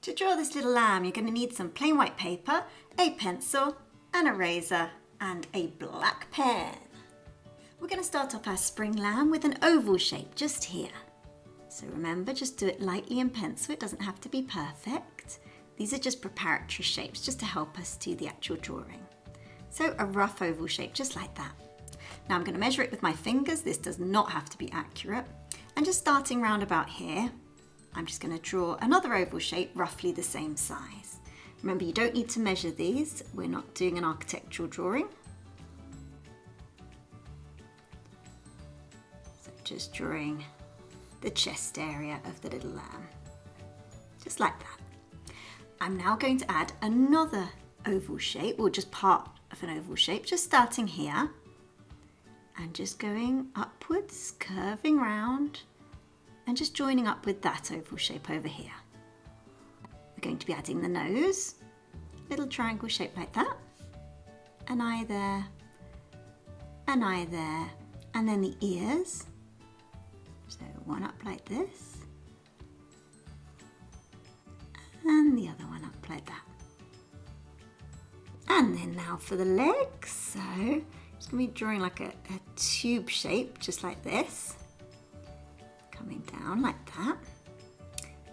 To draw this little lamb, you're going to need some plain white paper, a pencil, an eraser, and a black pen. We're going to start off our spring lamb with an oval shape just here. So remember, just do it lightly in pencil, it doesn't have to be perfect. These are just preparatory shapes, just to help us do the actual drawing. So a rough oval shape, just like that. Now I'm going to measure it with my fingers, this does not have to be accurate. And just starting round about here, I'm just going to draw another oval shape roughly the same size. Remember, you don't need to measure these, we're not doing an architectural drawing. So just drawing the chest area of the little lamb, just like that. I'm now going to add another oval shape, or just part of an oval shape, just starting here and just going upwards, curving round and just joining up with that oval shape over here. We're going to be adding the nose, little triangle shape like that, an eye there, an eye there, and then the ears. So one up like this, and the other one up like that. And then now for the legs, so just going to be drawing like a tube shape, just like this, coming down like that.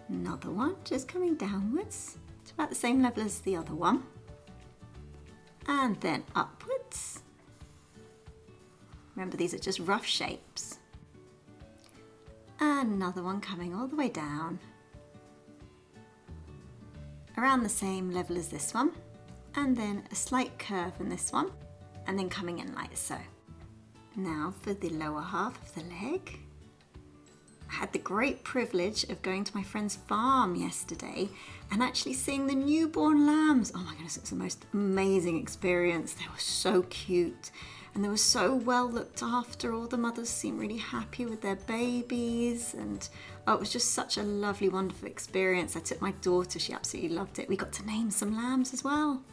Another one, just coming downwards, it's about the same level as the other one. And then upwards. Remember, these are just rough shapes. And another one coming all the way down, around the same level as this one, and then a slight curve in this one, and then coming in like so. Now for the lower half of the leg. I had the great privilege of going to my friend's farm yesterday and actually seeing the newborn lambs. Oh my goodness, it was the most amazing experience. They were so cute and they were so well looked after. All the mothers seemed really happy with their babies, and oh, it was just such a lovely, wonderful experience. I took my daughter, she absolutely loved it. We got to name some lambs as well.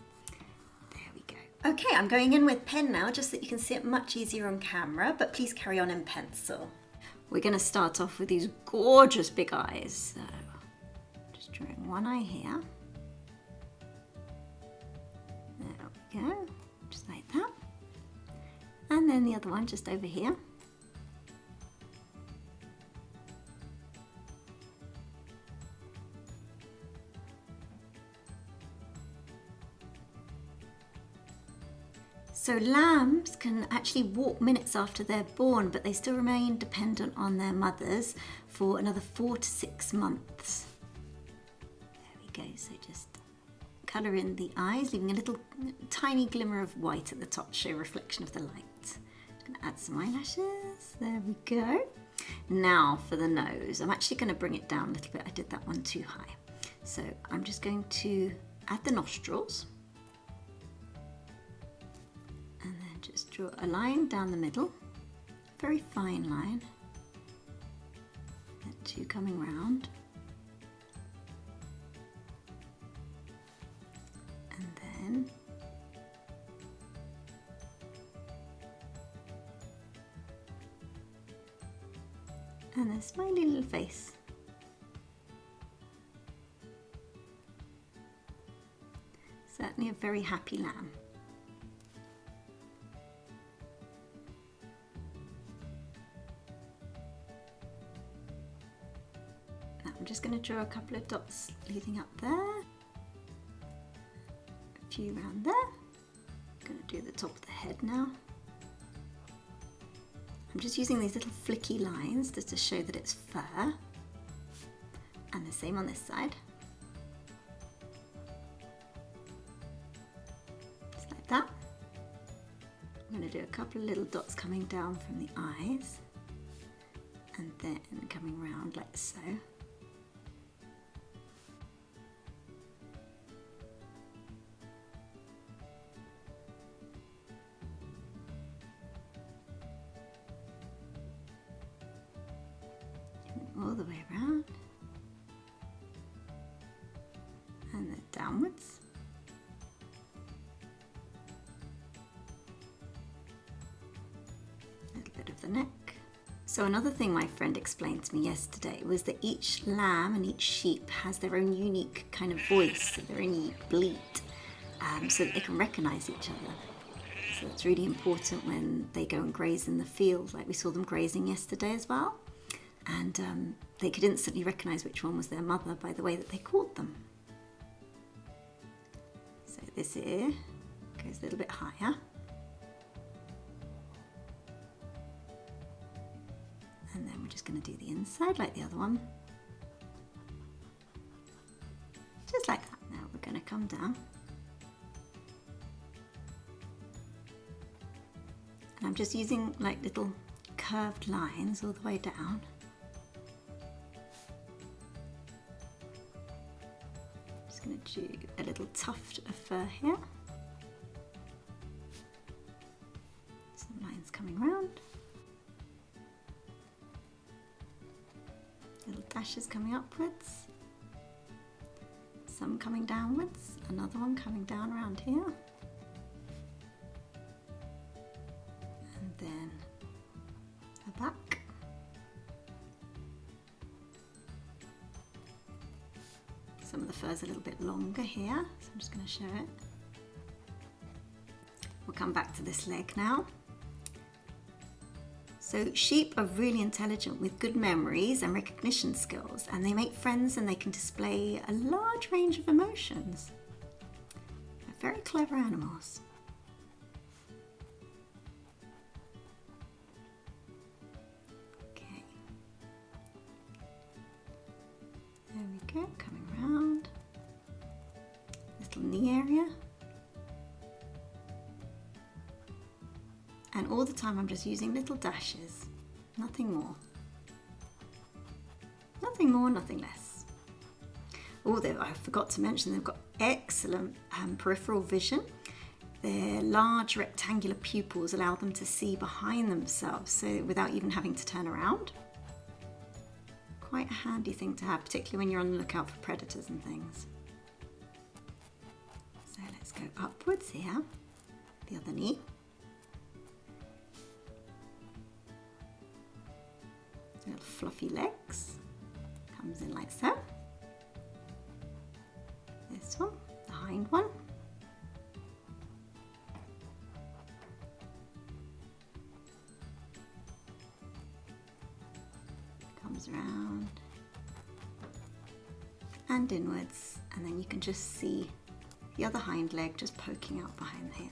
There we go. Okay, I'm going in with pen now, just so that you can see it much easier on camera, but please carry on in pencil. We're going to start off with these gorgeous big eyes. So, just drawing one eye here. There we go, just like that. And then the other one just over here. So lambs can actually walk minutes after they're born, but they still remain dependent on their mothers for another 4 to 6 months. There we go, so just colour in the eyes, leaving a little tiny glimmer of white at the top to show reflection of the light. I'm going to add some eyelashes, there we go. Now for the nose, I'm actually going to bring it down a little bit, I did that one too high. So I'm just going to add the nostrils. And then just draw a line down the middle, very fine line, and 2 coming round, and then a smiley little face. Certainly a very happy lamb. I'm just going to draw a couple of dots leading up there, a few around there. I'm going to do the top of the head now. I'm just using these little flicky lines just to show that it's fur, and the same on this side. Just like that. I'm going to do a couple of little dots coming down from the eyes and then coming round like so. All the way around and then downwards. A little bit of the neck. So another thing my friend explained to me yesterday was that each lamb and each sheep has their own unique kind of voice, their own unique bleat, so that they can recognise each other. So it's really important when they go and graze in the field, like we saw them grazing yesterday as well. And they could instantly recognise which one was their mother by the way that they called them. So this ear goes a little bit higher. And then we're just going to do the inside like the other one. Just like that. Now we're going to come down. And I'm just using like little curved lines all the way down. Just going to do a little tuft of fur here. Some lines coming round. Little dashes coming upwards, some coming downwards, another one coming down around here, and then a back, some of the fur's a little bit longer here, so I'm just going to show it. We'll come back to this leg now. So sheep are really intelligent with good memories and recognition skills, and they make friends and they can display a large range of emotions. They're very clever animals. Okay. There we go, coming round. Little knee area. And all the time I'm just using little dashes, nothing more. Nothing more, nothing less. Although I forgot to mention they've got excellent peripheral vision. Their large rectangular pupils allow them to see behind themselves, so without even having to turn around. Quite a handy thing to have, particularly when you're on the lookout for predators and things. So let's go upwards here, the other knee. Little fluffy legs, comes in like so. This one, the hind one. Comes around and inwards, and then you can just see the other hind leg just poking out behind here.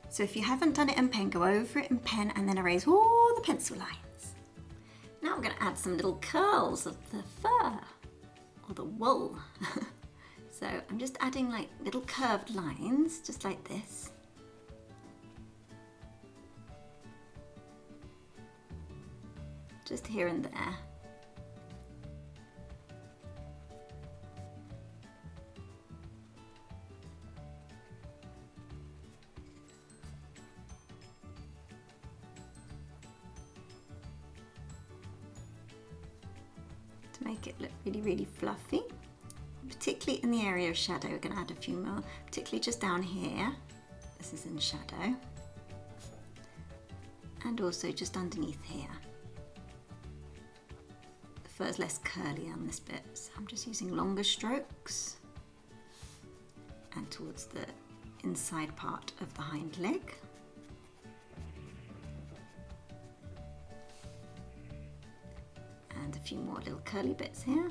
So if you haven't done it in pen, go over it in pen and then erase all the pencil lines. Now we're going to add some little curls of the fur, or the wool. So I'm just adding like little curved lines, just like this. Just here and there. To make it look really, really fluffy. Particularly in the area of shadow, we're going to add a few more, particularly just down here. This is in shadow. And also just underneath here. The fur's less curly on this bit, so I'm just using longer strokes. And towards the inside part of the hind leg. And a few more little curly bits here,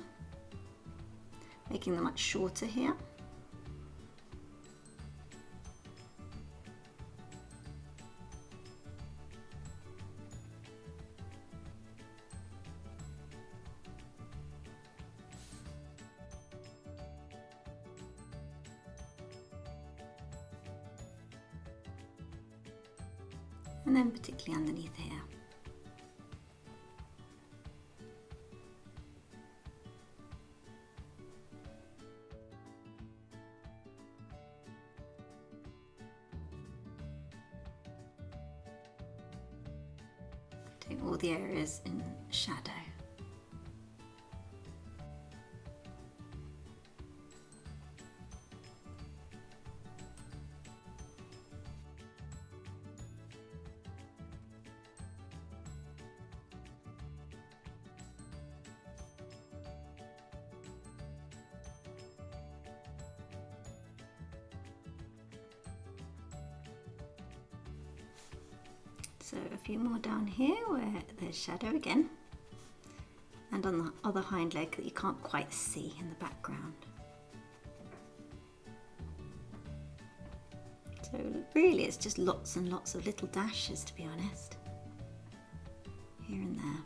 making them much shorter here. And then particularly underneath here. Doing all the areas in shadow. So a few more down here where there's shadow again, and on the other hind leg that you can't quite see in the background. So really it's just lots and lots of little dashes, to be honest, here and there.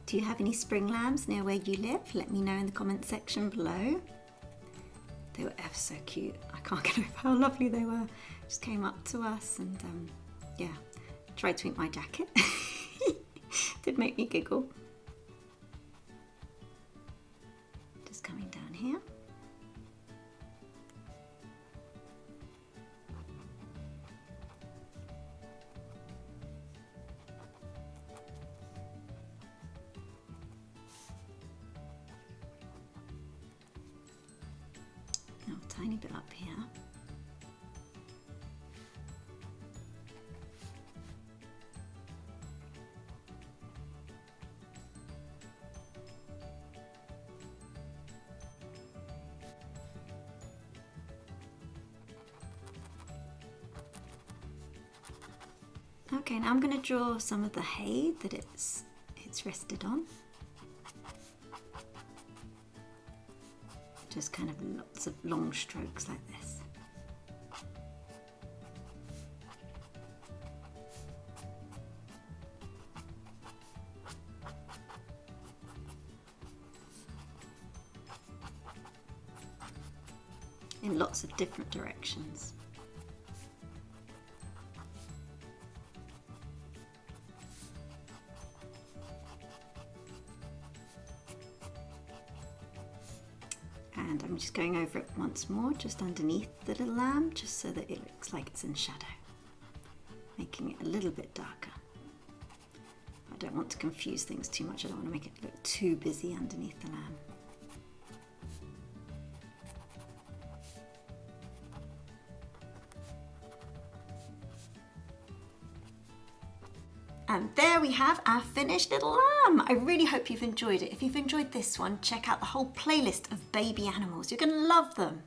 Do you have any spring lambs near where you live? Let me know in the comment section below. They were ever so cute. I can't get over how lovely they were. Just came up to us and yeah, tried to eat my jacket. Did make me giggle. Just coming down here. Now a tiny bit up here. Okay, now I'm going to draw some of the hay that it's rested on. Just kind of lots of long strokes like this. In lots of different directions. And I'm just going over it once more, just underneath the little lamb, just so that it looks like it's in shadow, making it a little bit darker. I don't want to confuse things too much. I don't want to make it look too busy underneath the lamb. And there we have our finished little lamb. I really hope you've enjoyed it. If you've enjoyed this one, check out the whole playlist of baby animals. You're going to love them.